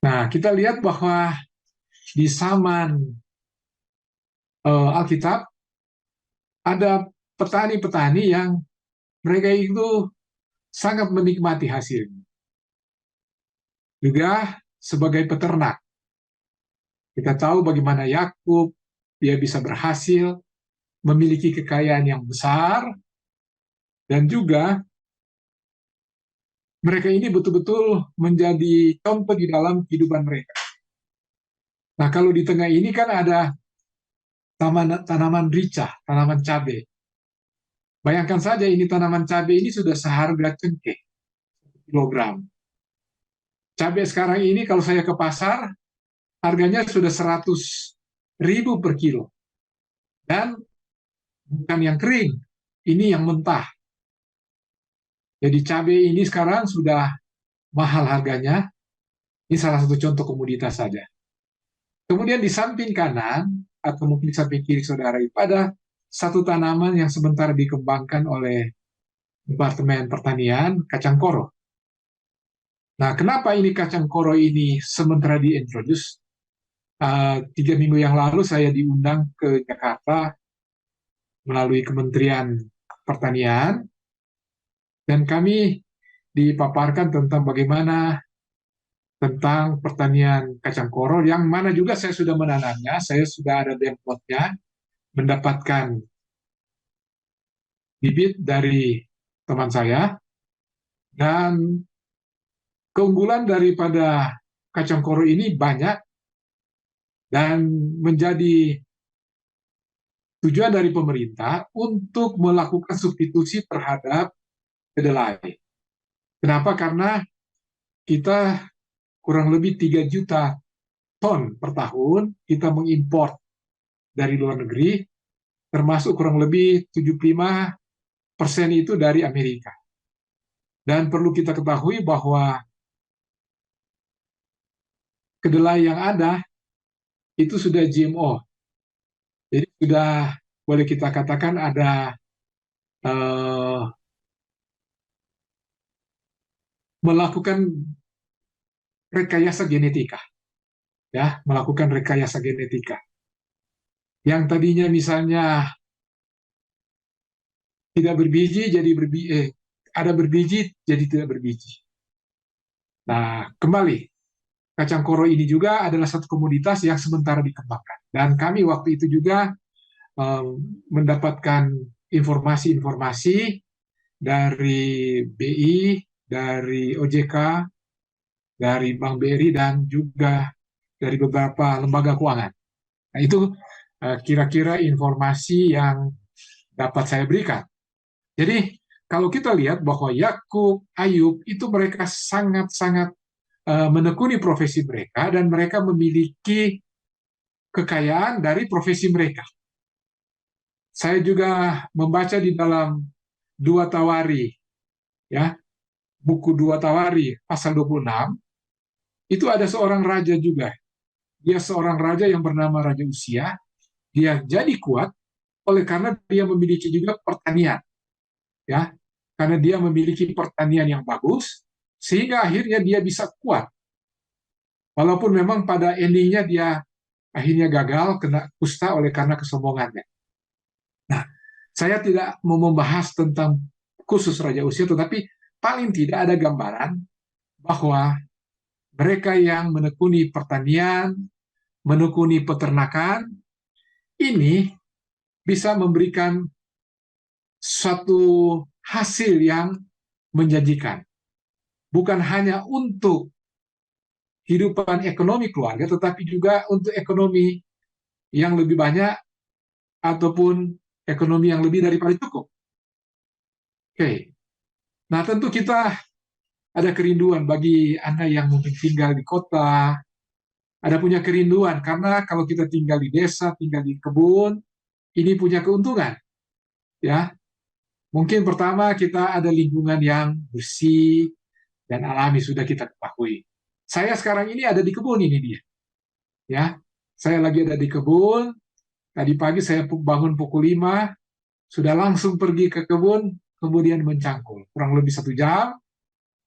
Nah, kita lihat bahwa di zaman Alkitab ada petani-petani yang mereka itu sangat menikmati hasilnya. Juga sebagai peternak, kita tahu bagaimana Yakub dia bisa berhasil memiliki kekayaan yang besar, dan juga mereka ini betul-betul menjadi contoh di dalam kehidupan mereka. Nah, kalau di tengah ini kan ada tanaman rica, tanaman cabai. Bayangkan saja ini tanaman cabai ini sudah seharga cengkeh, kilogram. Cabai sekarang ini kalau saya ke pasar, harganya sudah 100.000 per kilo. Dan bukan yang kering, ini yang mentah. Jadi cabai ini sekarang sudah mahal harganya. Ini salah satu contoh komoditas saja. Kemudian di samping kanan, atau mungkin di samping kiri saudara, itu ada satu tanaman yang sebentar dikembangkan oleh Departemen Pertanian, kacang koro. Nah, kenapa ini kacang koro ini sementara diintroduce? 3 minggu yang lalu saya diundang ke Jakarta melalui Kementerian Pertanian, dan kami dipaparkan tentang bagaimana tentang pertanian kacang koro, yang mana juga saya sudah menanamnya, saya sudah ada dempotnya, mendapatkan bibit dari teman saya, dan keunggulan daripada kacang koro ini banyak, dan menjadi tujuan dari pemerintah untuk melakukan substitusi terhadap kedelai. Kenapa? Karena kita kurang lebih 3 juta ton per tahun kita mengimpor dari luar negeri, termasuk kurang lebih 75% itu dari Amerika. Dan perlu kita ketahui bahwa kedelai yang ada itu sudah GMO. Jadi sudah boleh kita katakan ada melakukan rekayasa genetika, ya, melakukan rekayasa genetika. Yang tadinya misalnya tidak berbiji jadi ada berbiji jadi tidak berbiji. Nah, kembali, kacang koro ini juga adalah satu komoditas yang sementara dikembangkan. Dan kami waktu itu juga mendapatkan informasi-informasi dari BI, dari OJK, dari Bank BRI, dan juga dari beberapa lembaga keuangan. Nah, itu kira-kira informasi yang dapat saya berikan. Jadi, kalau kita lihat bahwa Yakub, Ayub, itu mereka sangat-sangat menekuni profesi mereka, dan mereka memiliki kekayaan dari profesi mereka. Saya juga membaca di dalam 2 Tawari, ya, buku 2 Tawari pasal 26, itu ada seorang raja juga. Dia seorang raja yang bernama Raja Usia. Dia jadi kuat oleh karena dia memiliki juga pertanian, ya, karena dia memiliki pertanian yang bagus, sehingga akhirnya dia bisa kuat. Walaupun memang pada endingnya dia akhirnya gagal, kena kusta oleh karena kesombongannya. Nah, saya tidak mau membahas tentang khusus Raja Usia, tetapi paling tidak ada gambaran bahwa mereka yang menekuni pertanian, menekuni peternakan, ini bisa memberikan suatu hasil yang menjanjikan. Bukan hanya untuk kehidupan ekonomi keluarga, tetapi juga untuk ekonomi yang lebih banyak, ataupun ekonomi yang lebih daripada cukup. Oke. Nah, tentu kita ada kerinduan bagi Anda yang mungkin tinggal di kota, ada punya kerinduan, karena kalau kita tinggal di desa, tinggal di kebun, ini punya keuntungan. Ya, mungkin pertama kita ada lingkungan yang bersih dan alami, sudah kita ketahui. Saya sekarang ini ada di kebun, ini dia. Ya, saya lagi ada di kebun. Tadi pagi saya bangun pukul 5, sudah langsung pergi ke kebun, kemudian mencangkul. Kurang lebih 1 jam,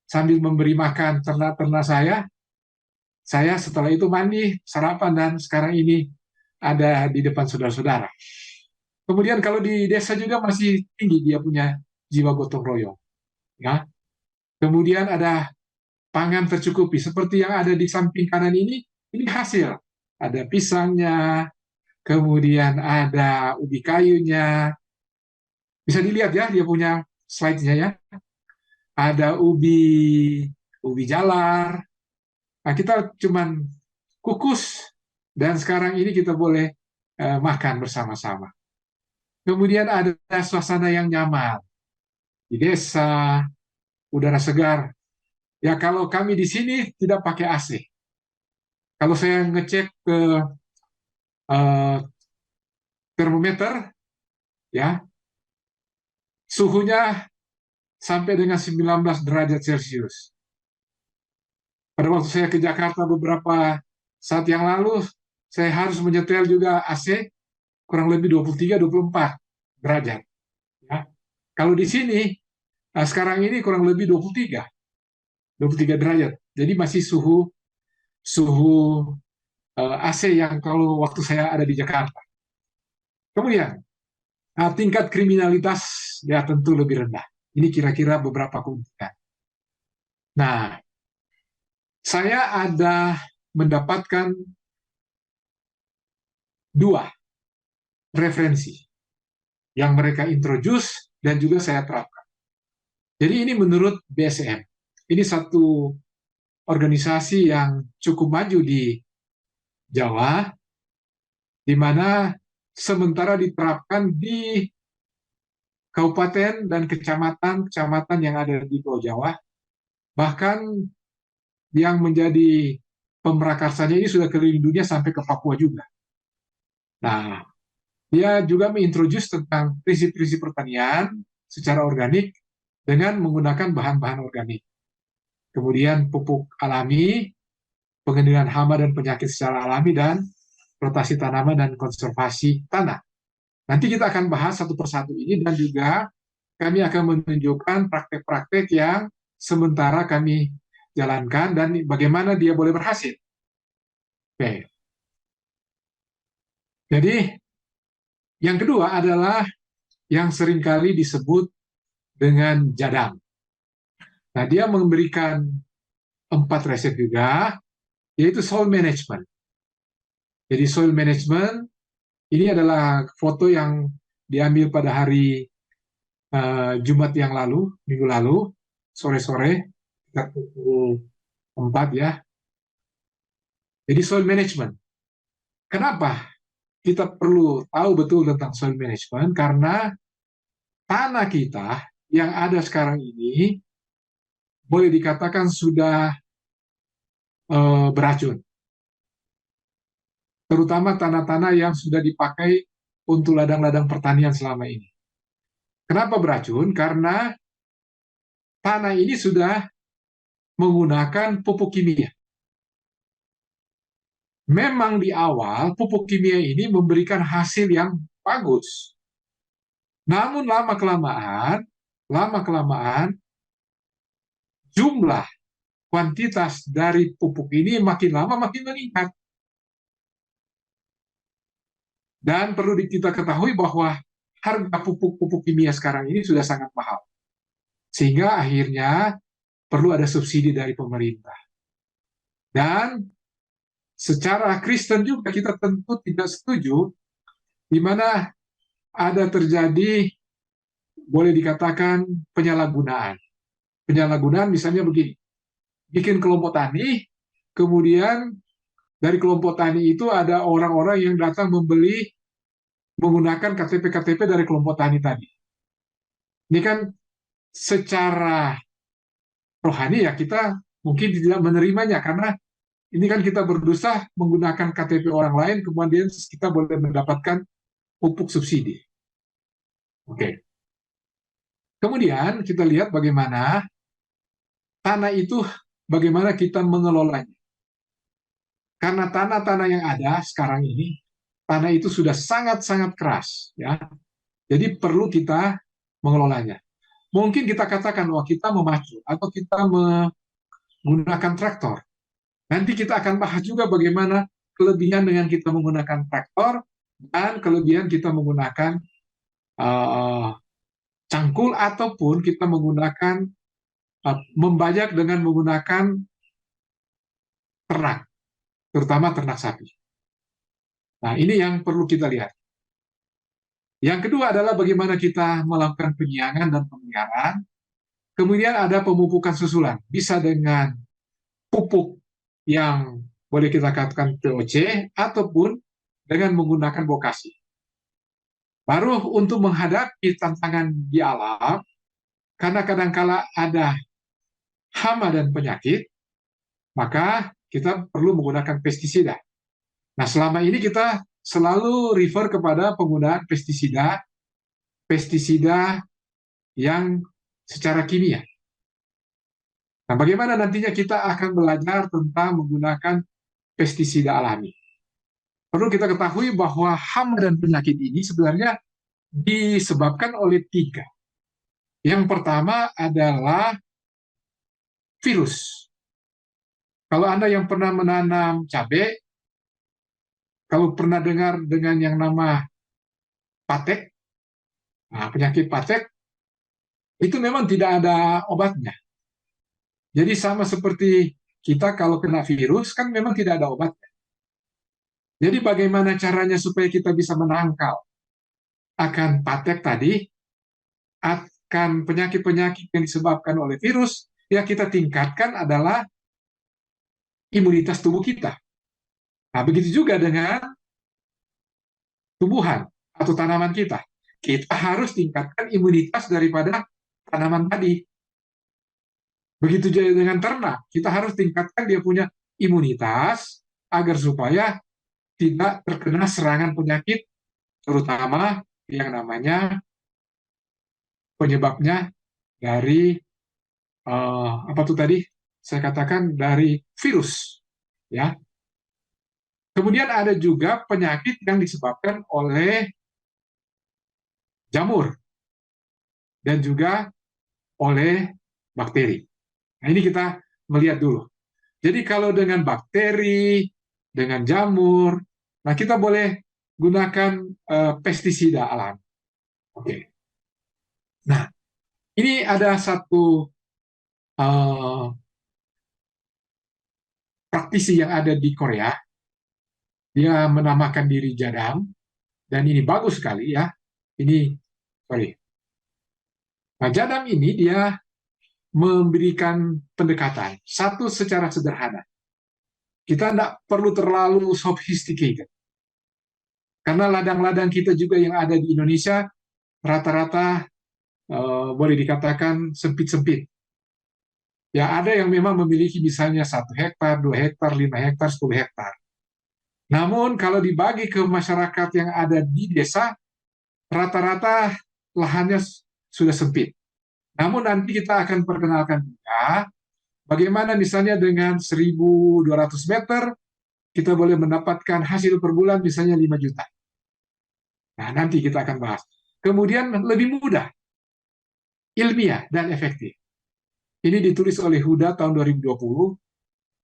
sambil memberi makan ternak-ternak saya Saya setelah itu mandi, sarapan, dan sekarang ini ada di depan saudara-saudara. Kemudian kalau di desa juga masih tinggi dia punya jiwa gotong royong. Ya. Kemudian ada pangan tercukupi seperti yang ada di samping kanan ini hasil. Ada pisangnya, kemudian ada ubi kayunya. Bisa dilihat ya, dia punya slide-nya ya. Ada ubi jalar. Nah, kita cuman kukus dan sekarang ini kita boleh makan bersama-sama. Kemudian ada suasana yang nyaman di desa, udara segar. Ya kalau kami di sini tidak pakai AC. Kalau saya ngecek ke uh, termometer, ya suhunya sampai dengan 19 derajat Celcius. Pada waktu saya ke Jakarta beberapa saat yang lalu, saya harus menyetel juga AC kurang lebih 23-24 derajat. Ya. Kalau di sini, sekarang ini kurang lebih 23 derajat. Jadi masih suhu suhu AC yang kalau waktu saya ada di Jakarta. Kemudian, tingkat kriminalitas ya tentu lebih rendah. Ini kira-kira beberapa keuntungan. Nah, saya ada mendapatkan 2 referensi yang mereka introduce dan juga saya terapkan. Jadi ini menurut BSM. Ini satu organisasi yang cukup maju di Jawa, di mana sementara diterapkan di kabupaten dan kecamatan yang ada di Pulau Jawa, bahkan yang menjadi pemrakarsanya ini sudah keliling dunia sampai ke Papua juga. Nah, dia juga mengintroduce tentang prinsip-prinsip pertanian secara organik dengan menggunakan bahan-bahan organik. Kemudian pupuk alami, pengendalian hama dan penyakit secara alami, dan rotasi tanaman dan konservasi tanah. Nanti kita akan bahas satu persatu ini dan juga kami akan menunjukkan praktek-praktek yang sementara kami jalankan dan bagaimana dia boleh berhasil. Oke. Jadi yang kedua adalah yang seringkali disebut dengan jadam. Nah, dia memberikan 4 resep juga, yaitu soil management. Jadi soil management ini adalah foto yang diambil pada hari Jumat yang lalu, minggu lalu, sore-sore, sekitar pukul 4 ya. Jadi soil management. Kenapa kita perlu tahu betul tentang soil management? Karena tanah kita yang ada sekarang ini boleh dikatakan sudah beracun. Terutama tanah-tanah yang sudah dipakai untuk ladang-ladang pertanian selama ini. Kenapa beracun? Karena tanah ini sudah menggunakan pupuk kimia. Memang di awal pupuk kimia ini memberikan hasil yang bagus. Namun lama-kelamaan jumlah kuantitas dari pupuk ini makin lama makin meningkat. Dan perlu kita ketahui bahwa harga pupuk kimia sekarang ini sudah sangat mahal. Sehingga akhirnya perlu ada subsidi dari pemerintah. Dan secara Kristen juga kita tentu tidak setuju di mana ada terjadi, boleh dikatakan, penyalahgunaan. Penyalahgunaan misalnya begini, bikin kelompok tani, kemudian dari kelompok tani itu ada orang-orang yang datang membeli menggunakan KTP-KTP dari kelompok tani tadi. Ini kan secara rohani ya kita mungkin tidak menerimanya, karena ini kan kita berdosa menggunakan KTP orang lain, kemudian kita boleh mendapatkan pupuk subsidi. Oke. Kemudian kita lihat bagaimana tanah itu, bagaimana kita mengelolanya. Karena tanah-tanah yang ada sekarang ini, tanah itu sudah sangat-sangat keras, ya. Jadi perlu kita mengelolanya. Mungkin kita katakan, wah kita memacu atau kita menggunakan traktor. Nanti kita akan bahas juga bagaimana kelebihan dengan kita menggunakan traktor dan kelebihan kita menggunakan uh, cangkul ataupun kita menggunakan membajak dengan menggunakan ternak, terutama ternak sapi. Nah, ini yang perlu kita lihat. Yang kedua adalah bagaimana kita melakukan penyiangan dan pemeliharaan. Kemudian ada pemupukan susulan, bisa dengan pupuk yang boleh kita katakan POC ataupun dengan menggunakan bokasi. Baru untuk menghadapi tantangan di alam, karena kadangkala ada hama dan penyakit, maka kita perlu menggunakan pestisida. Nah, selama ini kita selalu refer kepada penggunaan pestisida yang secara kimia. Nah, bagaimana nantinya kita akan belajar tentang menggunakan pestisida alami? Perlu kita ketahui bahwa hama dan penyakit ini sebenarnya disebabkan oleh 3. Yang pertama adalah virus. Kalau Anda yang pernah menanam cabai, kalau pernah dengar dengan yang nama patek, nah, penyakit patek, itu memang tidak ada obatnya. Jadi sama seperti kita kalau kena virus, kan memang tidak ada obatnya. Jadi bagaimana caranya supaya kita bisa menangkal akan patek tadi, akan penyakit-penyakit yang disebabkan oleh virus, yang kita tingkatkan adalah imunitas tubuh kita. Nah, begitu juga dengan tumbuhan atau tanaman kita. Kita harus tingkatkan imunitas daripada tanaman tadi. Begitu juga dengan ternak, kita harus tingkatkan dia punya imunitas agar supaya tidak terkena serangan penyakit, terutama yang namanya penyebabnya dari apa tuh tadi saya katakan dari virus, ya. Kemudian ada juga penyakit yang disebabkan oleh jamur dan juga oleh bakteri. Nah, ini kita melihat dulu. Jadi kalau dengan bakteri, dengan jamur, nah kita boleh gunakan pestisida alami. Oke. Nah, ini ada satu praktisi yang ada di Korea. Dia menamakan diri Jadam, dan ini bagus sekali ya. Ini, sorry. Nah, Jadam ini dia memberikan pendekatan. Satu, secara sederhana. Kita tidak perlu terlalu sophisticated. Karena ladang-ladang kita juga yang ada di Indonesia, rata-rata boleh dikatakan sempit-sempit. Ya, ada yang memang memiliki misalnya 1 hektar, 2 hektar, 5 hektar, 10 hektar. Namun kalau dibagi ke masyarakat yang ada di desa, rata-rata lahannya sudah sempit. Namun nanti kita akan perkenalkan juga bagaimana misalnya dengan 1.200 meter kita boleh mendapatkan hasil per bulan misalnya 5 juta. Nah, nanti kita akan bahas. Kemudian lebih mudah, ilmiah, dan efektif. Ini ditulis oleh Huda tahun 2020.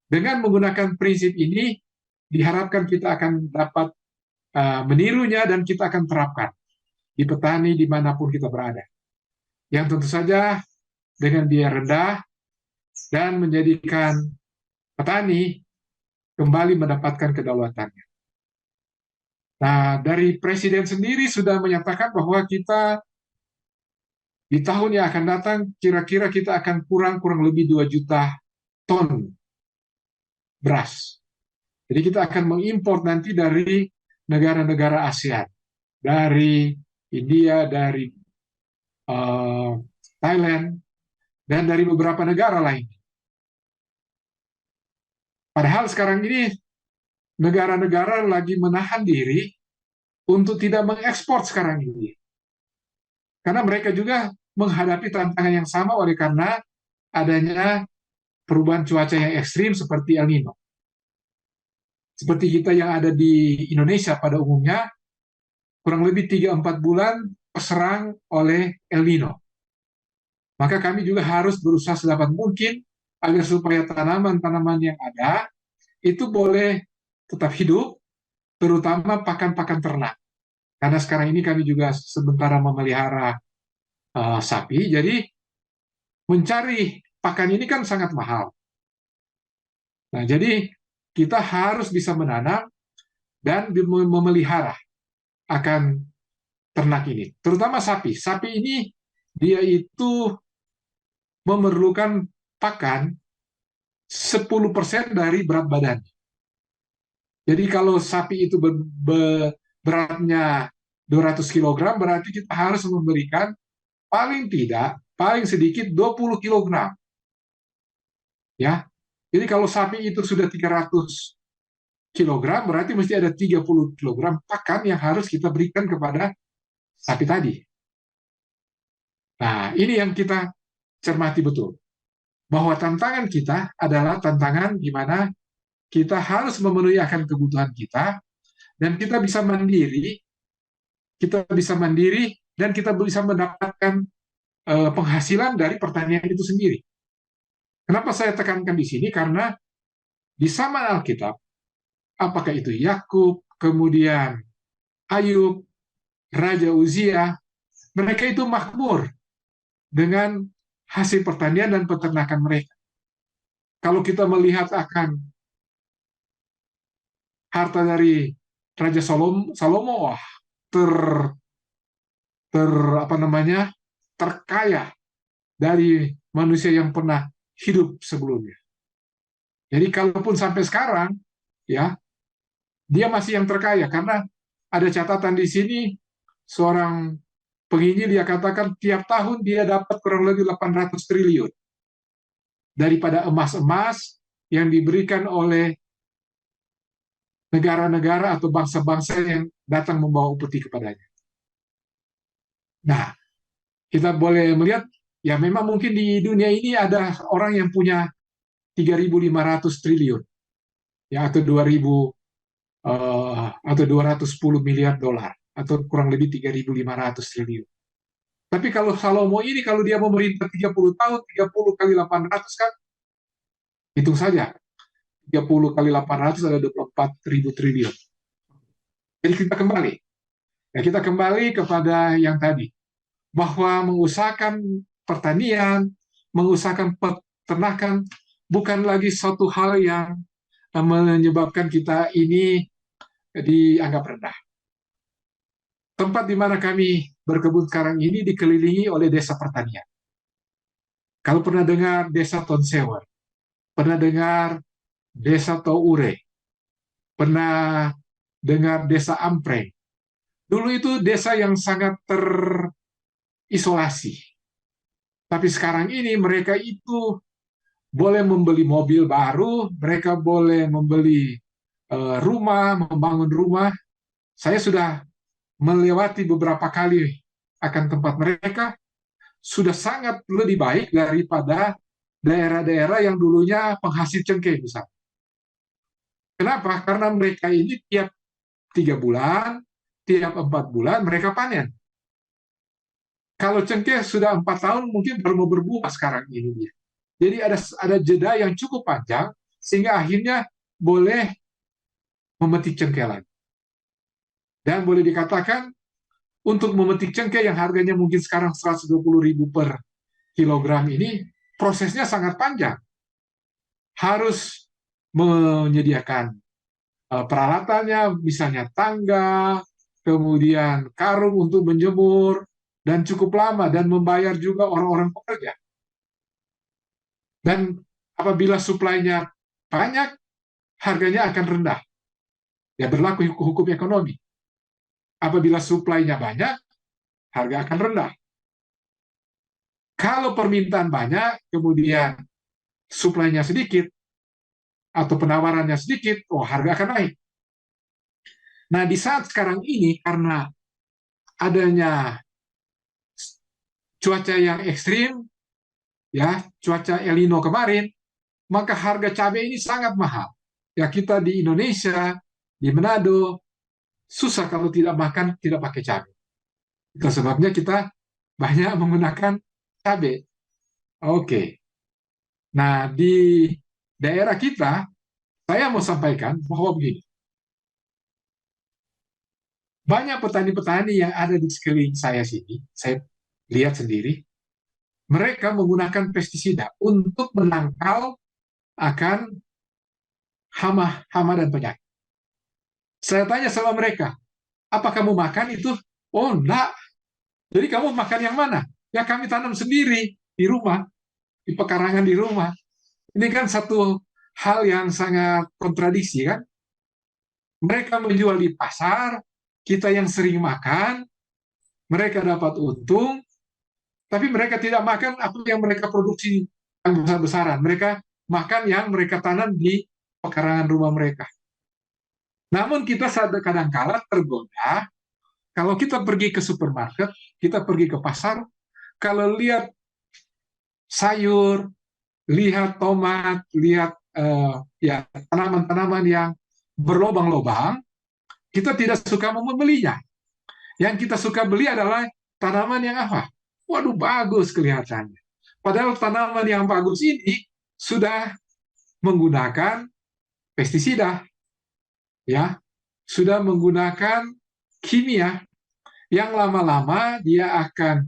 Dengan menggunakan prinsip ini, diharapkan kita akan dapat menirunya dan kita akan terapkan di petani dimanapun kita berada. Yang tentu saja dengan biaya rendah dan menjadikan petani kembali mendapatkan kedaulatannya. Nah, dari Presiden sendiri sudah menyatakan bahwa kita di tahun yang akan datang kira-kira kita akan kurang lebih 2 juta ton beras. Jadi kita akan mengimpor nanti dari negara-negara ASEAN, dari India, dari Thailand, dan dari beberapa negara lain. Padahal sekarang ini negara-negara lagi menahan diri untuk tidak mengekspor sekarang ini. Karena mereka juga menghadapi tantangan yang sama oleh karena adanya perubahan cuaca yang ekstrim seperti El Nino. Seperti kita yang ada di Indonesia pada umumnya, kurang lebih 3-4 bulan terserang oleh El Nino. Maka kami juga harus berusaha sedapat mungkin agar supaya tanaman-tanaman yang ada itu boleh tetap hidup, terutama pakan-pakan ternak. Karena sekarang ini kami juga sementara memelihara sapi, jadi mencari pakan ini kan sangat mahal. Nah, jadi kita harus bisa menanam dan memelihara akan ternak ini, terutama sapi. Sapi ini dia itu memerlukan pakan 10% dari berat badan. Jadi kalau sapi itu beratnya 200 kg, berarti kita harus memberikan paling tidak, paling sedikit 20 kg. Ya. Jadi kalau sapi itu sudah 300 kg, berarti mesti ada 30 kg pakan yang harus kita berikan kepada sapi tadi. Nah, ini yang kita cermati betul. Bahwa tantangan kita adalah tantangan di mana kita harus memenuhi akan kebutuhan kita, dan kita bisa mandiri, dan kita bisa mendapatkan penghasilan dari pertanian itu sendiri. Kenapa saya tekankan di sini? Karena di zaman Alkitab, apakah itu Yakub, kemudian Ayub, Raja Uzia, mereka itu makmur dengan hasil pertanian dan peternakan mereka. Kalau kita melihat akan harta dari Raja Salomo, wah, apa namanya, terkaya dari manusia yang pernah hidup sebelumnya. Jadi kalaupun sampai sekarang, ya, dia masih yang terkaya, karena ada catatan di sini, seorang penginjil dia katakan tiap tahun dia dapat kurang lebih 800 triliun daripada emas-emas yang diberikan oleh negara-negara atau bangsa-bangsa yang datang membawa upeti kepadanya. Nah, kita boleh melihat, ya memang mungkin di dunia ini ada orang yang punya 3.500 triliun, ya, atau 210 miliar dolar, atau kurang lebih 3.500 triliun. Tapi kalau Salomo ini, kalau dia memerintah 30 tahun, 30 kali 800 kan, hitung saja, 30 kali 800 ada 24.000 triliun. Jadi kita kembali kepada yang tadi, bahwa mengusahakan pertanian, mengusahakan peternakan bukan lagi suatu hal yang menyebabkan kita ini dianggap rendah. Tempat di mana kami berkebun sekarang ini dikelilingi oleh desa pertanian. Kalau pernah dengar desa Tonsewer, pernah dengar desa Toure, pernah dengar desa Ampreng. Dulu itu desa yang sangat terisolasi. Tapi sekarang ini mereka itu boleh membeli mobil baru, mereka boleh membeli rumah, membangun rumah. Saya sudah melewati beberapa kali akan tempat mereka, sudah sangat lebih baik daripada daerah-daerah yang dulunya penghasil cengkeh misalnya. Kenapa? Karena mereka ini tiap 3 bulan, tiap 4 bulan mereka panen. Kalau cengkeh sudah 4 tahun mungkin baru mau berbuah sekarang ini dia. Jadi ada jeda yang cukup panjang sehingga akhirnya boleh memetik cengkeh lagi. Dan boleh dikatakan untuk memetik cengkeh yang harganya mungkin sekarang 120.000 per kilogram ini, prosesnya sangat panjang. Harus menyediakan peralatannya, misalnya tangga, kemudian karung untuk menjemur, dan cukup lama, dan membayar juga orang-orang pekerja. Dan apabila suplainya banyak, harganya akan rendah. Ya, berlaku hukum ekonomi. Apabila suplainya banyak, harga akan rendah. Kalau permintaan banyak, kemudian suplainya sedikit, atau penawarannya sedikit, harga akan naik. Nah, di saat sekarang ini, karena adanya cuaca yang ekstrim, ya, cuaca El Nino kemarin, maka harga cabai ini sangat mahal. Ya, kita di Indonesia, di Manado, susah kalau tidak makan, tidak pakai cabai. Itu sebabnya kita banyak menggunakan cabai. Oke. Nah, di daerah kita, Saya mau sampaikan bahwa begini, banyak petani-petani yang ada di sekeliling saya sini, saya lihat sendiri, mereka menggunakan pestisida untuk menangkal akan hama dan penyakit. Saya tanya sama mereka, apa kamu makan itu? Oh, enggak. Jadi kamu makan yang mana? Ya kami tanam sendiri di rumah, di pekarangan di rumah. Ini kan satu hal yang sangat kontradiksi kan? Mereka menjual di pasar, kita yang sering makan, mereka dapat untung, tapi mereka tidak makan apa yang mereka produksi yang besar-besaran. Mereka makan yang mereka tanam di pekarangan rumah mereka. Namun kita kadang-kala tergoda, kalau kita pergi ke supermarket, kita pergi ke pasar, kalau lihat sayur, lihat tomat, lihat ya tanaman-tanaman yang berlobang-lobang, kita tidak suka membelinya. Yang kita suka beli adalah tanaman yang apa? Waduh, bagus kelihatannya. Padahal tanaman yang bagus ini sudah menggunakan pestisida, ya, sudah menggunakan kimia yang lama-lama dia akan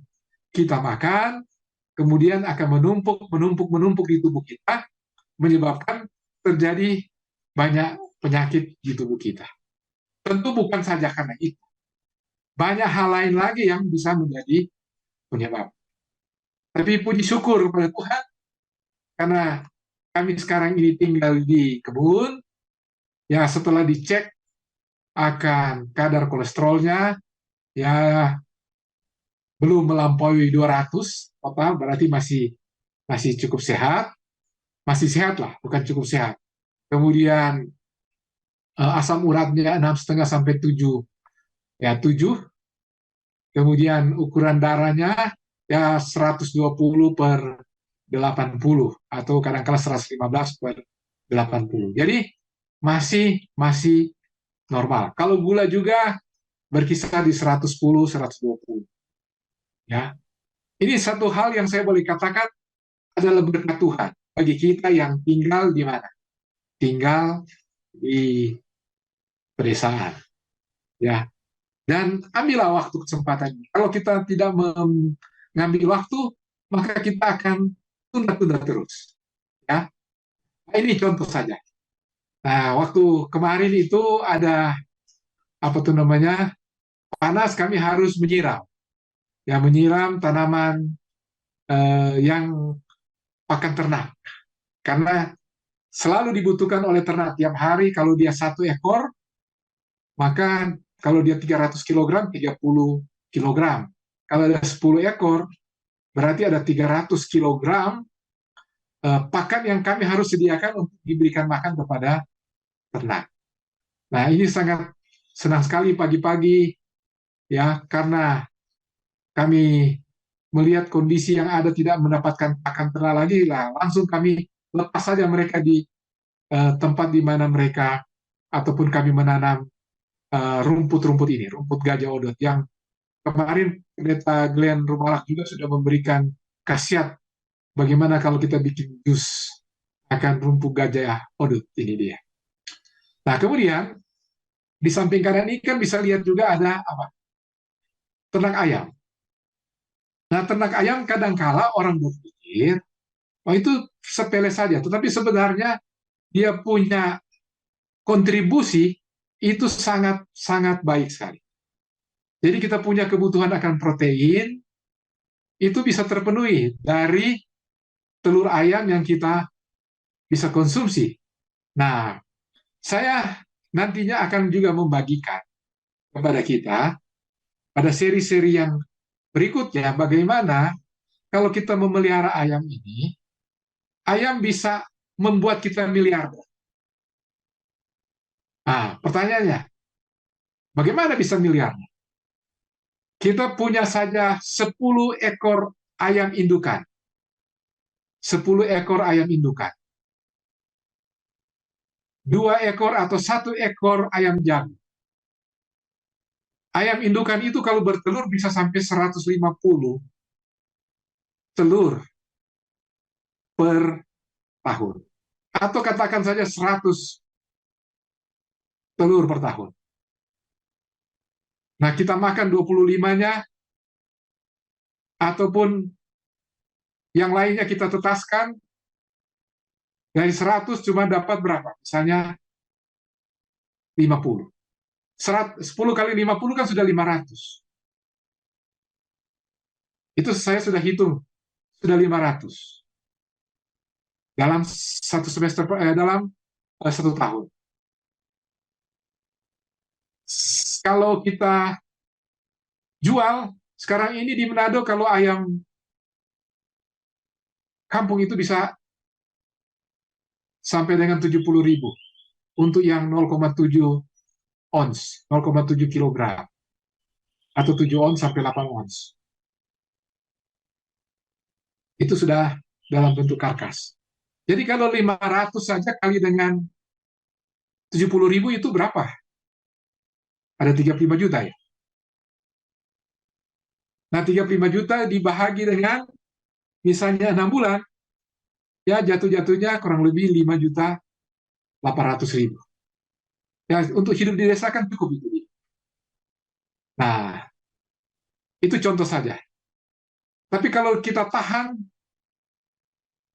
kita makan, kemudian akan menumpuk di tubuh kita, menyebabkan terjadi banyak penyakit di tubuh kita. Tentu bukan saja karena itu. Banyak hal lain lagi yang bisa menjadi penyebab. Tapi puji syukur kepada Tuhan, karena kami sekarang ini tinggal di kebun, ya setelah dicek akan kadar kolesterolnya, ya belum melampaui 200 total, berarti masih cukup sehat, masih sehat lah, bukan cukup sehat. Kemudian asam uratnya 6,5 sampai 7, ya 7. Kemudian ukuran darahnya ya 120/80 atau kadang-kala 115/80. Jadi masih normal. Kalau gula juga berkisar di 110, 120. Ya. Ini satu hal yang saya boleh katakan adalah berkat Tuhan bagi kita yang tinggal di mana? Tinggal di pedesaan. Ya. Dan ambillah waktu kesempatan. Kalau kita tidak mengambil waktu, maka kita akan tunda-tunda terus. Ya. Nah, ini contoh saja. Nah, waktu kemarin itu ada apa tuh namanya? Panas, kami harus menyiram. Ya, menyiram tanaman yang pakan ternak. Karena selalu dibutuhkan oleh ternak tiap hari. Kalau dia 1 ekor, maka kalau dia 300 kg, 30 kg. Kalau ada 10 ekor, berarti ada 300 kg pakan yang kami harus sediakan untuk diberikan makan kepada ternak. Nah, ini sangat senang sekali pagi-pagi, ya, karena kami melihat kondisi yang ada tidak mendapatkan pakan ternak lagi, lah langsung kami lepas saja mereka di tempat di mana mereka, ataupun kami menanam rumput-rumput ini, rumput gajah odot yang kemarin Pendeta Glenn Rumalak juga sudah memberikan khasiat bagaimana kalau kita bikin jus akan rumput gajah odot ini dia. Nah, kemudian di samping kanan ini kan bisa lihat juga ada apa? Ternak ayam. Nah, ternak ayam kadangkala orang berpikir, oh itu sepele saja, tetapi sebenarnya dia punya kontribusi itu sangat baik sekali. Jadi kita punya kebutuhan akan protein, itu bisa terpenuhi dari telur ayam yang kita bisa konsumsi. Nah, saya nantinya akan juga membagikan kepada kita pada seri-seri yang berikutnya bagaimana kalau kita memelihara ayam ini, ayam bisa membuat kita miliarder. Nah, pertanyaannya, bagaimana bisa miliarder? Kita punya saja 10 ekor ayam indukan. 10 ekor ayam indukan. 2 ekor atau 1 ekor ayam jago. Ayam indukan itu kalau bertelur bisa sampai 150 telur per tahun. Atau katakan saja 100 telur per tahun. Nah, kita makan 25-nya, ataupun yang lainnya kita tetaskan, dari 100 cuma dapat berapa? Misalnya 50. 10 kali 50 kan sudah 500. Itu saya sudah hitung, sudah 500 dalam satu semester, dalam 1 tahun. Kalau kita jual sekarang ini di Manado, kalau ayam kampung itu bisa sampai dengan 70.000 untuk yang 0,7 ons, 0,7 kilogram, atau 7 ons sampai 8 ons. Itu sudah dalam bentuk karkas. Jadi kalau 500 saja kali dengan 70.000 itu berapa? Ada 35 juta ya. Nah, 35 juta dibahagi dengan misalnya 6 bulan, ya jatuh-jatuhnya kurang lebih 5.800.000. Ya, untuk hidup di desa kan cukup itu. Nah, itu contoh saja. Tapi kalau kita tahan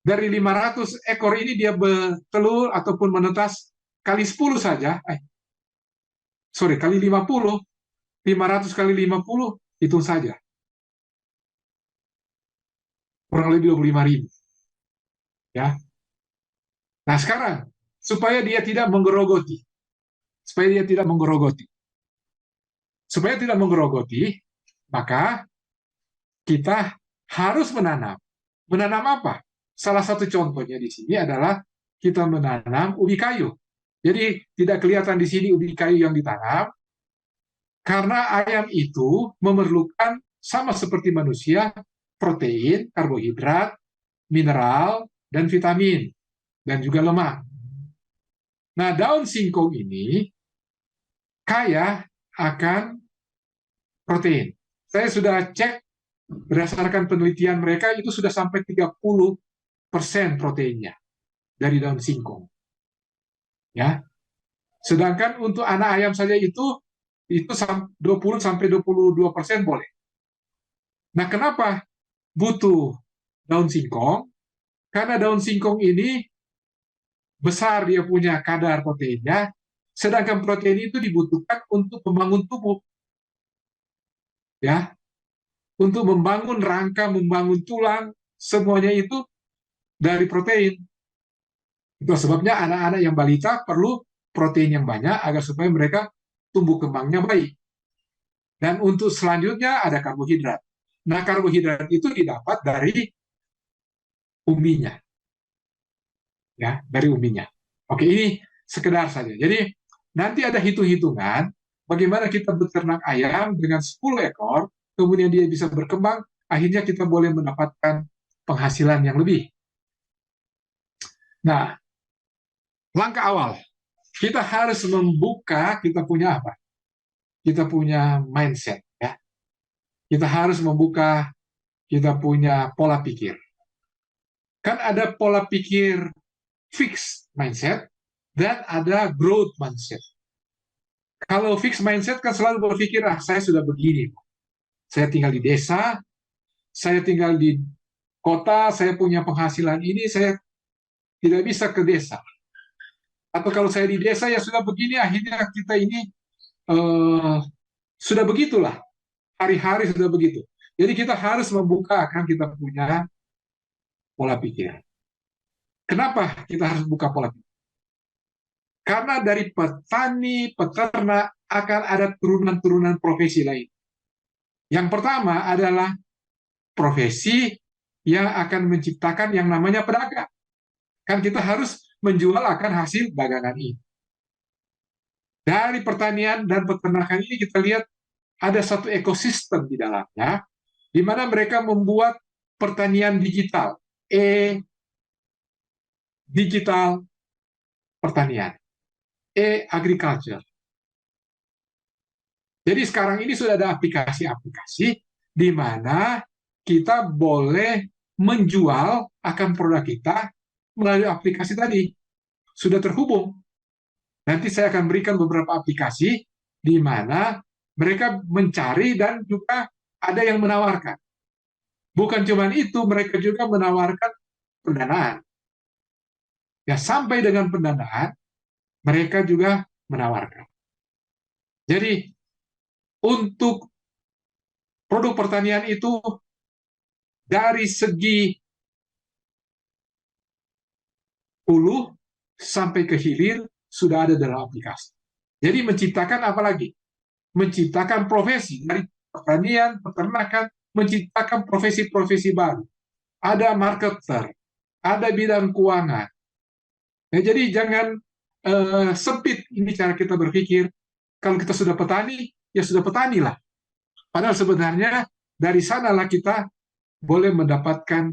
dari 500 ekor ini, dia bertelur ataupun menetas kali 10 saja, kali 50, 500 kali 50, itu saja. Kurang lebih 25.000. Ya. Nah, sekarang, supaya dia tidak menggerogoti, maka kita harus menanam. Menanam apa? Salah satu contohnya di sini adalah kita menanam ubi kayu. Jadi tidak kelihatan di sini ubi kayu yang ditanam, karena ayam itu memerlukan sama seperti manusia protein, karbohidrat, mineral, dan vitamin, dan juga lemak. Nah, daun singkong ini kaya akan protein. Saya sudah cek berdasarkan penelitian mereka, itu sudah sampai 30% proteinnya dari daun singkong. Ya. Sedangkan untuk anak ayam saja itu 20 sampai 22% boleh. Nah, kenapa butuh daun singkong? Karena daun singkong ini besar, dia punya kadar proteinnya, sedangkan protein itu dibutuhkan untuk membangun tubuh. Ya, untuk membangun rangka, membangun tulang, semuanya itu dari protein. Itu sebabnya anak-anak yang balita perlu protein yang banyak agar supaya mereka tumbuh kembangnya baik. Dan untuk selanjutnya ada karbohidrat. Nah, karbohidrat itu didapat dari uminya. Ya, dari uminya. Oke, ini sekedar saja. Jadi, nanti ada hitung-hitungan bagaimana kita beternak ayam dengan 10 ekor, kemudian dia bisa berkembang, akhirnya kita boleh mendapatkan penghasilan yang lebih. Nah, langkah awal, kita harus membuka, kita punya apa? Kita punya mindset, ya. Kita harus membuka, kita punya pola pikir. Kan ada pola pikir fixed mindset dan ada growth mindset. Kalau fixed mindset kan selalu berpikir, saya sudah begini. Saya tinggal di desa, saya tinggal di kota, saya punya penghasilan ini, saya tidak bisa ke desa. Atau kalau saya di desa, ya sudah begini, akhirnya kita ini sudah begitulah. Hari-hari sudah begitu. Jadi kita harus membuka, kan kita punya pola pikir. Kenapa kita harus buka pola pikir? Karena dari petani, peternak akan ada turunan-turunan profesi lain. Yang pertama adalah profesi yang akan menciptakan yang namanya pedagang. Kan kita harus menjual akan hasil dagangan ini. Dari pertanian dan peternakan ini kita lihat ada satu ekosistem di dalamnya, di mana mereka membuat pertanian digital, digital pertanian, agriculture. Jadi sekarang ini sudah ada aplikasi-aplikasi di mana kita boleh menjual akan produk kita melalui aplikasi tadi. Sudah terhubung. Nanti saya akan berikan beberapa aplikasi di mana mereka mencari dan juga ada yang menawarkan. Bukan cuma itu, mereka juga menawarkan pendanaan. Ya, sampai dengan pendanaan, mereka juga menawarkan. Jadi, untuk produk pertanian itu dari segi hulu sampai ke hilir sudah ada dalam aplikasi. Jadi menciptakan apa lagi? Menciptakan profesi dari pertanian, peternakan, menciptakan profesi-profesi baru. Ada marketer, ada bidang keuangan. Nah, jadi jangan sempit ini cara kita berpikir. Kalau kita sudah petani, ya sudah petani lah. Padahal sebenarnya dari sanalah kita boleh mendapatkan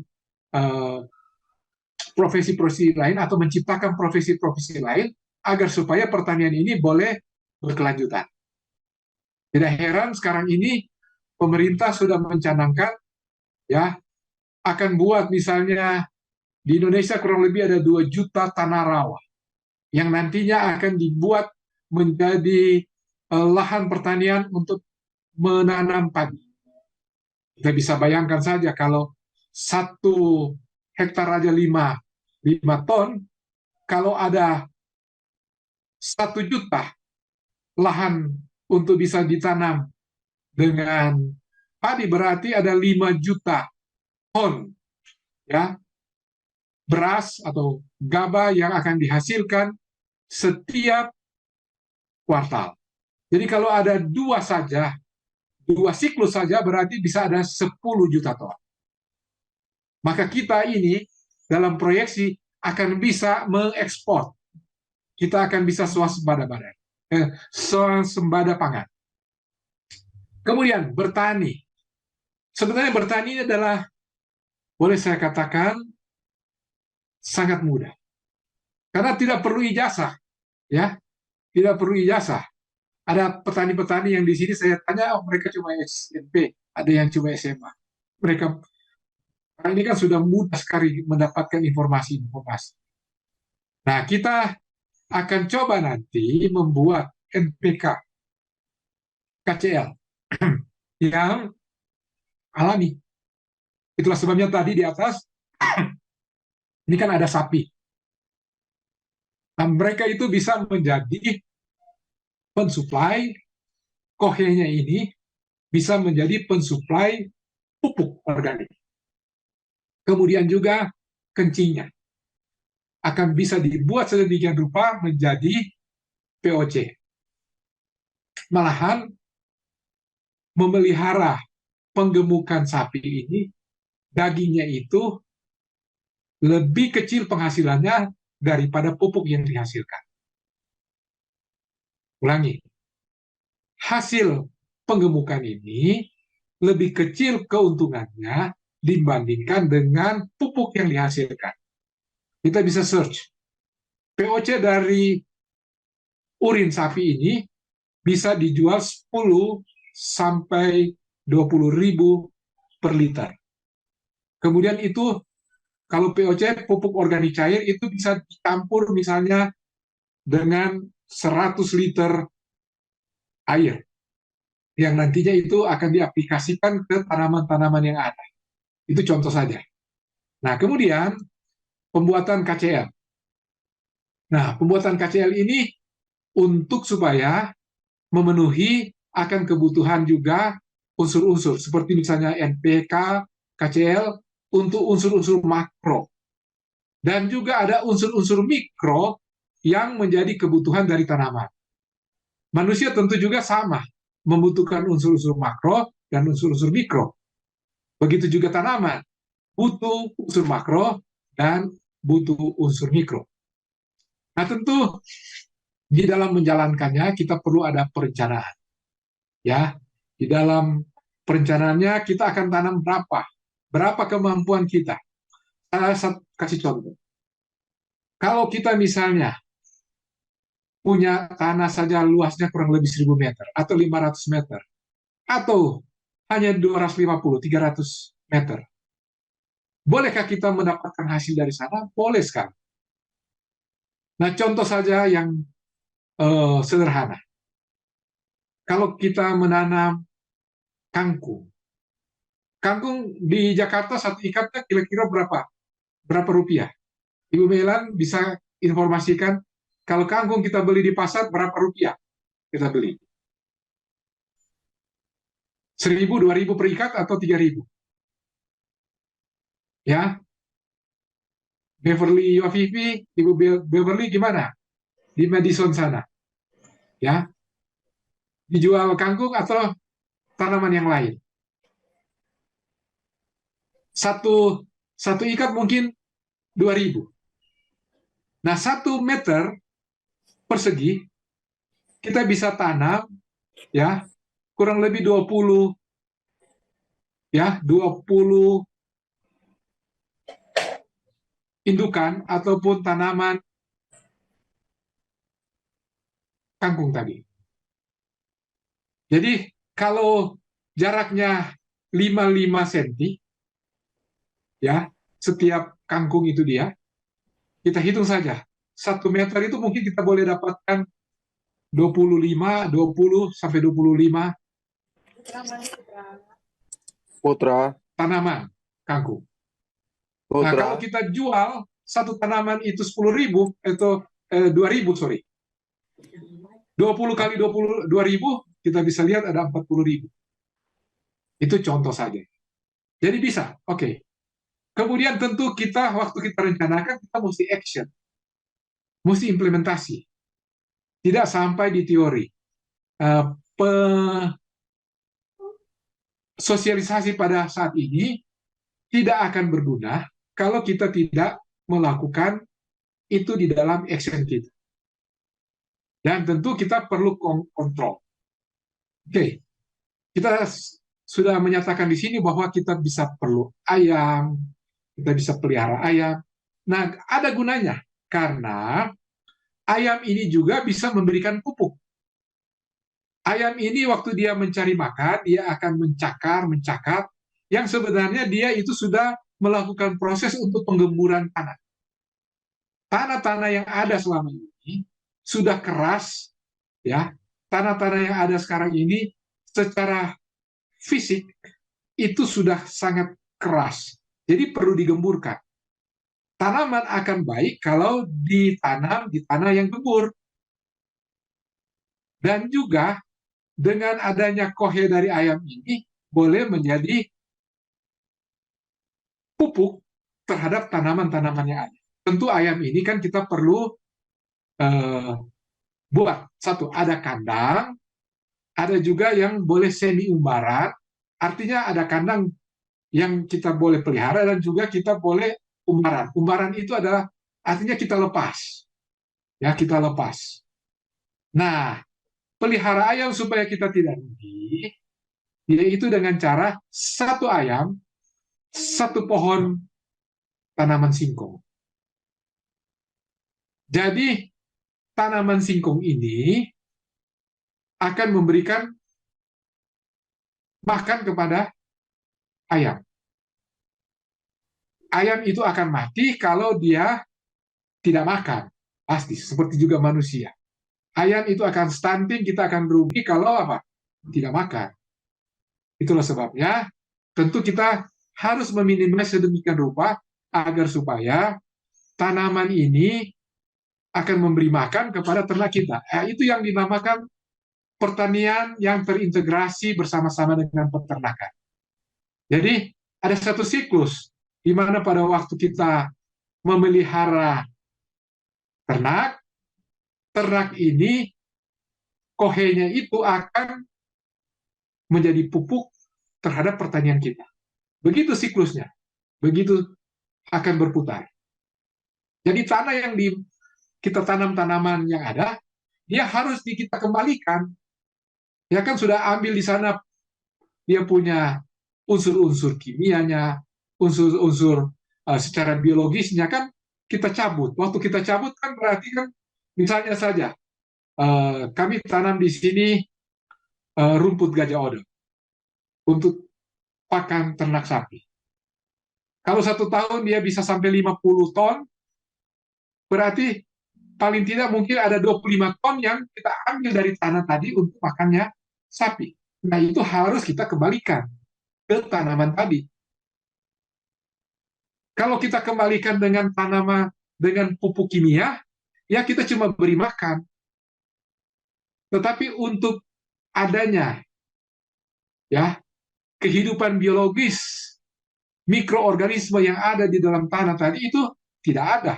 profesi-profesi lain atau menciptakan profesi-profesi lain agar supaya pertanian ini boleh berkelanjutan. Tidak heran sekarang ini pemerintah sudah mencanangkan ya akan buat misalnya di Indonesia kurang lebih ada 2 juta tanah rawa yang nantinya akan dibuat menjadi lahan pertanian untuk menanam padi. Kita bisa bayangkan saja kalau 1 hektar aja 5 ton, kalau ada 1 juta lahan untuk bisa ditanam dengan padi berarti ada 5 juta ton ya beras atau gabah yang akan dihasilkan setiap kuartal. Jadi kalau ada 2 siklus saja berarti bisa ada 10 juta ton. Maka kita ini dalam proyeksi akan bisa mengekspor. Kita akan bisa swasembada pangan. Kemudian bertani. Sebenarnya bertani adalah, boleh saya katakan, sangat mudah. Karena tidak perlu ijazah, ya, tidak perlu ijazah. Ada petani-petani yang di sini saya tanya, oh, mereka cuma SMP, ada yang cuma SMA. Mereka ini kan sudah mudah sekali mendapatkan informasi-informasi. Nah, kita akan coba nanti membuat NPK KCL yang alami. Itulah sebabnya tadi di atas ini kan ada sapi. Nah, mereka itu bisa menjadi pensuplai, kohenya ini bisa menjadi pensuplai pupuk organik. Kemudian juga kencingnya akan bisa dibuat sedemikian rupa menjadi POC. Malahan memelihara penggemukan sapi ini, dagingnya itu lebih kecil penghasilannya daripada pupuk yang dihasilkan. Ulangi, hasil penggemukan ini lebih kecil keuntungannya dibandingkan dengan pupuk yang dihasilkan. Kita bisa search. POC dari urin sapi ini bisa dijual 10 sampai 20 ribu per liter. Kemudian itu kalau POC pupuk organik cair itu bisa dicampur misalnya dengan 100 liter air yang nantinya itu akan diaplikasikan ke tanaman-tanaman yang ada. Itu contoh saja. Nah, kemudian pembuatan KCL. Nah, pembuatan KCL ini untuk supaya memenuhi akan kebutuhan juga unsur-unsur seperti misalnya NPK, KCL untuk unsur-unsur makro. Dan juga ada unsur-unsur mikro yang menjadi kebutuhan dari tanaman. Manusia tentu juga sama, membutuhkan unsur-unsur makro dan unsur-unsur mikro. Begitu juga tanaman, butuh unsur makro dan butuh unsur mikro. Nah, tentu di dalam menjalankannya kita perlu ada perencanaan. Ya, di dalam perencanaannya kita akan tanam berapa kemampuan kita. Saya kasih contoh. Kalau kita misalnya punya tanah saja luasnya kurang lebih 1.000 meter atau 500 meter atau hanya 250-300 meter, bolehkah kita mendapatkan hasil dari sana? Boleh sekali. Nah, contoh saja yang sederhana. Kalau kita menanam kangkung, kangkung di Jakarta satu ikatnya kira-kira berapa? Berapa rupiah? Ibu Melan bisa informasikan kalau kangkung kita beli di pasar berapa rupiah kita beli? 1.000, 2.000 per ikat atau 3.000? Ya, Beverly Wafifi, Ibu Beverly gimana? Di Madison sana, ya, dijual kangkung atau tanaman yang lain? Satu satu ikat mungkin 2.000. Nah, 1 meter persegi kita bisa tanam ya kurang lebih 20 indukan ataupun tanaman kangkung tadi. Jadi kalau jaraknya 55 cm ya setiap kangkung itu dia, kita hitung saja 1 meter itu mungkin kita boleh dapatkan 20 sampai 25 Putra. tanaman kangkung. Nah, kalau Putra. kita jual satu tanaman itu 10.000 atau 2.000, sorry. 20 kali 22.000 kita bisa lihat ada 40.000. Itu contoh saja. Jadi bisa, oke. Kemudian tentu kita waktu kita rencanakan kita mesti action, mesti implementasi. Tidak sampai di teori. Sosialisasi pada saat ini tidak akan berguna kalau kita tidak melakukan itu di dalam action kita. Dan tentu kita perlu kontrol. Oke, kita sudah menyatakan di sini bahwa kita bisa perlu ayam, kita bisa pelihara ayam. Nah, ada gunanya karena ayam ini juga bisa memberikan pupuk. Ayam ini waktu dia mencari makan, dia akan mencakar, yang sebenarnya dia itu sudah melakukan proses untuk penggemburan tanah. Tanah-tanah yang ada selama ini sudah keras, ya. Tanah-tanah yang ada sekarang ini secara fisik itu sudah sangat keras. Jadi perlu digemburkan. Tanaman akan baik kalau ditanam di tanah yang gembur. Dan juga dengan adanya kohe dari ayam ini boleh menjadi pupuk terhadap tanaman-tanaman yang ada. Tentu ayam ini kan kita perlu buat satu, ada kandang, ada juga yang boleh semi umbaran, artinya ada kandang yang kita boleh pelihara dan juga kita boleh umbaran. Umbaran itu adalah artinya kita lepas. Ya, kita lepas. Nah, pelihara ayam supaya kita tidak rugi, yaitu dengan cara satu ayam, satu pohon tanaman singkong. Jadi, tanaman singkong ini akan memberikan makan kepada ayam. Ayam itu akan mati kalau dia tidak makan. Pasti, seperti juga manusia. Ayam itu akan stunting, kita akan rugi kalau apa? Tidak makan. Itulah sebabnya tentu kita harus meminimalisir sedemikian rupa agar supaya tanaman ini akan memberi makan kepada ternak kita. Itu yang dinamakan pertanian yang terintegrasi bersama-sama dengan peternakan. Jadi ada satu siklus di mana pada waktu kita memelihara ternak, ternak ini kohenya itu akan menjadi pupuk terhadap pertanian kita. Begitu siklusnya, begitu akan berputar. Jadi tanah yang kita tanam tanaman yang ada, dia harus kita kembalikan. Ya kan sudah ambil di sana, dia punya unsur-unsur kimianya, unsur-unsur secara biologisnya kan kita cabut. Waktu kita cabut kan berarti kan misalnya saja kami tanam di sini rumput gajah odo untuk pakan ternak sapi. Kalau 1 tahun dia bisa sampai 50 ton, berarti paling tidak mungkin ada 25 ton yang kita ambil dari tanah tadi untuk makannya sapi. Nah, itu harus kita kembalikan ke tanaman tadi. Kalau kita kembalikan dengan tanaman, dengan pupuk kimia, ya kita cuma beri makan. Tetapi untuk adanya ya kehidupan biologis mikroorganisme yang ada di dalam tanah tadi itu tidak ada.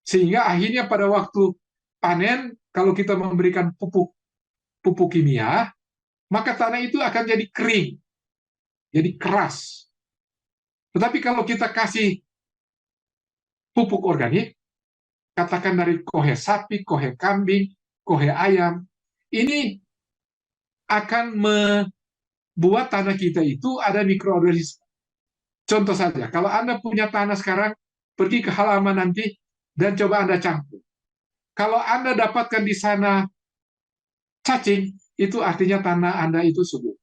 Sehingga akhirnya pada waktu panen, kalau kita memberikan pupuk kimia, maka tanah itu akan jadi kering, jadi keras. Tetapi kalau kita kasih pupuk organik, katakan dari kohe sapi, kohe kambing, kohe ayam, ini akan membuat tanah kita itu ada mikroorganisme. Contoh saja, kalau Anda punya tanah sekarang, pergi ke halaman nanti dan coba Anda campur. Kalau Anda dapatkan di sana cacing, itu artinya tanah Anda itu subur.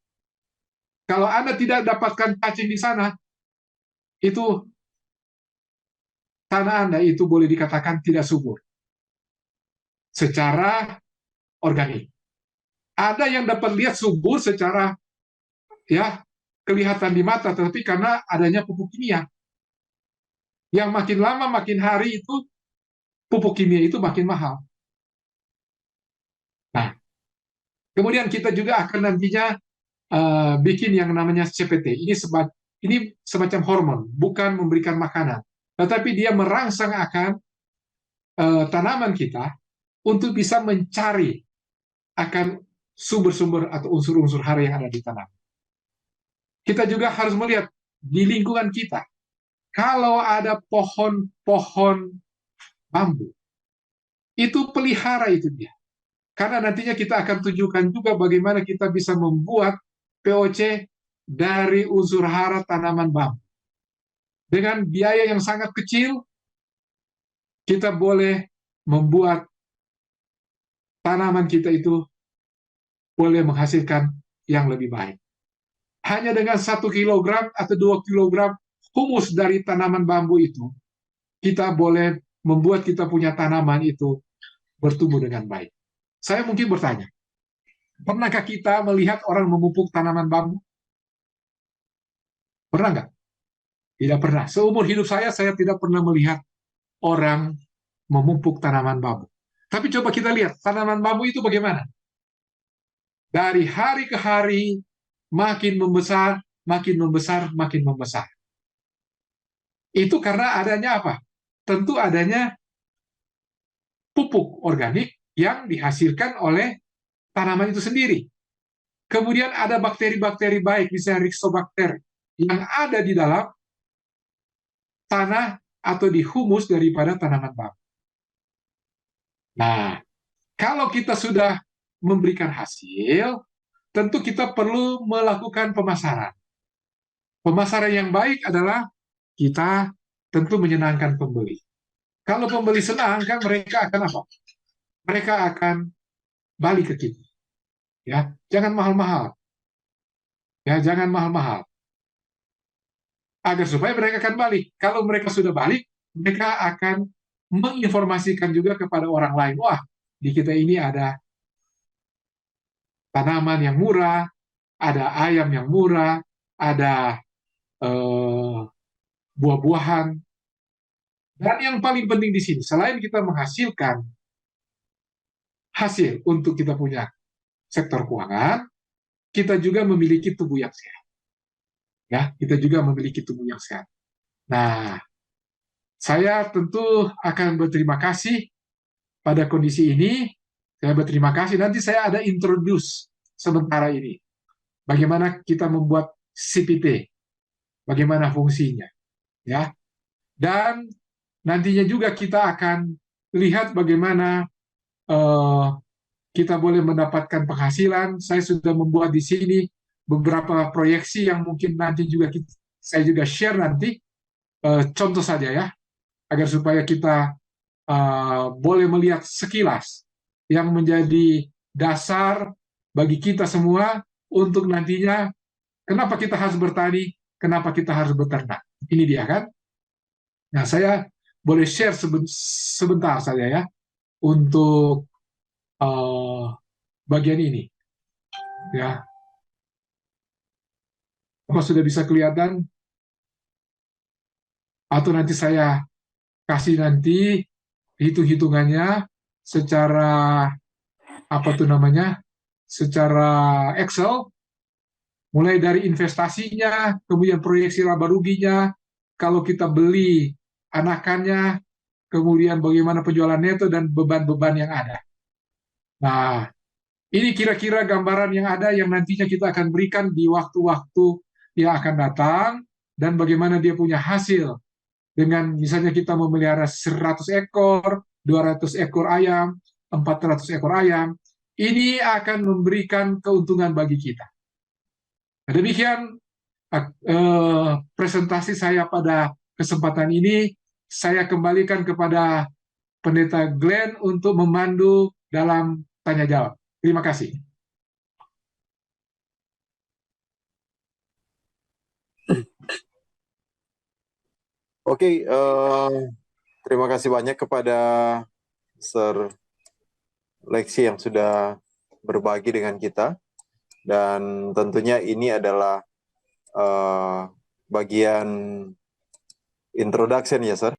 Kalau Anda tidak dapatkan cacing di sana, itu tanah Anda itu boleh dikatakan tidak subur secara organik. Ada yang dapat lihat subur secara ya kelihatan di mata, tetapi karena adanya pupuk kimia. Yang makin lama makin hari itu pupuk kimia itu makin mahal. Nah, kemudian kita juga akan nantinya bikin yang namanya CPT. Ini semacam hormon, bukan memberikan makanan, tetapi dia merangsang akan tanaman kita untuk bisa mencari akan sumber-sumber atau unsur-unsur hara yang ada di tanah. Kita juga harus melihat di lingkungan kita, kalau ada pohon-pohon bambu, itu pelihara itu dia. Karena nantinya kita akan tunjukkan juga bagaimana kita bisa membuat POC dari unsur hara tanaman bambu. Dengan biaya yang sangat kecil, kita boleh membuat tanaman kita itu boleh menghasilkan yang lebih baik. Hanya dengan 1 kilogram atau 2 kilogram humus dari tanaman bambu itu, kita boleh membuat kita punya tanaman itu bertumbuh dengan baik. Saya mungkin bertanya, pernahkah kita melihat orang memupuk tanaman bambu? Pernah nggak? Tidak pernah. Seumur hidup saya tidak pernah melihat orang memupuk tanaman bambu. Tapi coba kita lihat, tanaman bambu itu bagaimana? Dari hari ke hari, makin membesar, makin membesar, makin membesar. Itu karena adanya apa? Tentu adanya pupuk organik yang dihasilkan oleh tanaman itu sendiri. Kemudian ada bakteri-bakteri baik, misalnya Rizobacter, yang ada di dalam tanah atau di humus daripada tanaman bambu. Nah, kalau kita sudah memberikan hasil, tentu kita perlu melakukan pemasaran. Pemasaran yang baik adalah kita tentu menyenangkan pembeli. Kalau pembeli senang, kan mereka akan apa? Mereka akan balik ke kita. Ya, jangan mahal-mahal. Ya, jangan mahal-mahal. Agar supaya mereka akan balik. Kalau mereka sudah balik, mereka akan menginformasikan juga kepada orang lain. Wah, di kita ini ada tanaman yang murah, ada ayam yang murah, ada buah-buahan. Dan yang paling penting di sini, selain kita menghasilkan hasil untuk kita punya sektor keuangan, kita juga memiliki tubuh yang sehat. Ya, kita juga memiliki tubuh yang sehat. Nah, saya tentu akan berterima kasih pada kondisi ini. Saya berterima kasih. Nanti saya ada introduce sementara ini. Bagaimana kita membuat CPT, bagaimana fungsinya, ya. Dan nantinya juga kita akan lihat bagaimana kita boleh mendapatkan penghasilan. Saya sudah membuat di sini beberapa proyeksi yang mungkin nanti juga saya juga share nanti, contoh saja ya, agar supaya kita boleh melihat sekilas yang menjadi dasar bagi kita semua untuk nantinya kenapa kita harus bertani, kenapa kita harus beternak. Ini dia kan. Nah, saya boleh share sebentar saja ya untuk bagian ini ya. Apa sudah bisa kelihatan atau nanti saya kasih nanti hitung-hitungannya secara apa tuh namanya? Secara Excel, mulai dari investasinya, kemudian proyeksi laba ruginya, kalau kita beli anakannya, kemudian bagaimana penjualan neto dan beban-beban yang ada. Nah, ini kira-kira gambaran yang ada yang nantinya kita akan berikan di waktu-waktu yang akan datang dan bagaimana dia punya hasil dengan misalnya kita memelihara 100 ekor, 200 ekor ayam, 400 ekor ayam, ini akan memberikan keuntungan bagi kita. Nah, demikian presentasi saya pada kesempatan ini. Saya kembalikan kepada Pendeta Glenn untuk memandu dalam tanya jawab. Terima kasih. Oke, terima kasih banyak kepada Sir Lexi yang sudah berbagi dengan kita. Dan tentunya ini adalah bagian introduction ya, Sir.